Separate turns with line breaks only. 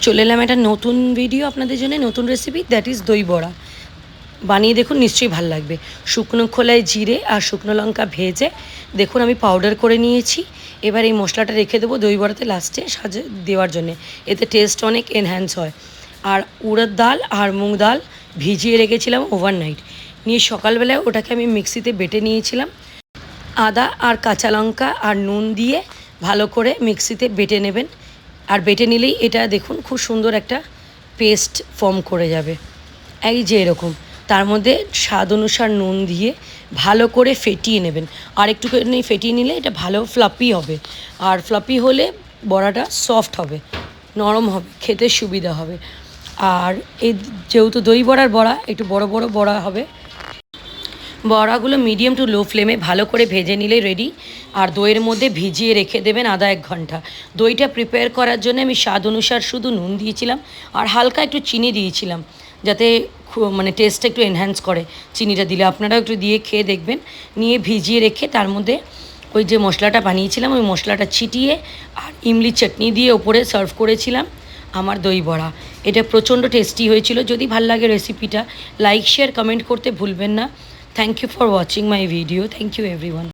চলে এলাম একটা নতুন ভিডিও আপনাদের জন্য, নতুন রেসিপি, দ্যাট ইজ দই বড়া। বানিয়ে দেখুন, নিশ্চয়ই ভালো লাগবে। শুকনো খোলায় জিরে আর শুকনো লঙ্কা ভেজে দেখুন আমি পাউডার করে নিয়েছি। এবার এই মশলাটা রেখে দেবো দই বড়াতে লাস্টে সাজে দেওয়ার জন্যে, এতে টেস্ট অনেক এনহ্যান্স হয়। আর উড়দ ডাল আর মুগ ডাল ভিজিয়ে রেখেছিলাম ওভারনাইট, নিয়ে সকালবেলায় ওটাকে আমি মিক্সিতে বেটে নিয়েছিলাম। আদা আর কাঁচা লঙ্কা আর নুন দিয়ে ভালো করে মিক্সিতে বেটে নেবেন। আর বেটে নিলেই এটা দেখুন খুব সুন্দর একটা পেস্ট ফর্ম করে যাবে, এই যে এরকম। তার মধ্যে স্বাদ অনুসার নুন দিয়ে ভালো করে ফেটিয়ে নেবেন। আর একটুখানি ফেটিয়ে নিলে এটা ভালো ফ্লাপি হবে। আর ফ্লাপি হলে বড়াটা সফট হবে, নরম হবে, খেতে সুবিধা হবে। আর এই যেহেতু দই বড়ার বড়া একটু বড় বড় বড়া হবে, বড়াগুলো মিডিয়াম টু লো ফ্লেমে ভালো করে ভেজে নিলে রেডি। আর দইয়ের মধ্যে ভিজিয়ে রেখে দেবেন আধা 1 ঘন্টা। দইটা প্রিপেয়ার করার জন্য আমি স্বাদ অনুসার শুধু নুন দিয়েছিলাম আর হালকা একটু চিনি দিয়েছিলাম, যাতে মানে টেস্টটা একটু এনহ্যান্স করে চিনিটা দিলে। আপনারাও একটু দিয়ে খেয়ে দেখবেন। নিয়ে ভিজিয়ে রেখে তার মধ্যে ওই যে মশলাটা বানিয়েছিলাম ওই মশলাটা ছিটিয়ে আর ইমলি চাটনি দিয়ে ওপরে সার্ভ করেছিলাম আমার দই বড়া। এটা প্রচণ্ড টেস্টি হয়েছিল। যদি ভাল লাগে রেসিপিটা, লাইক শেয়ার কমেন্ট করতে ভুলবেন না। Thank you for watching my video. Thank you everyone.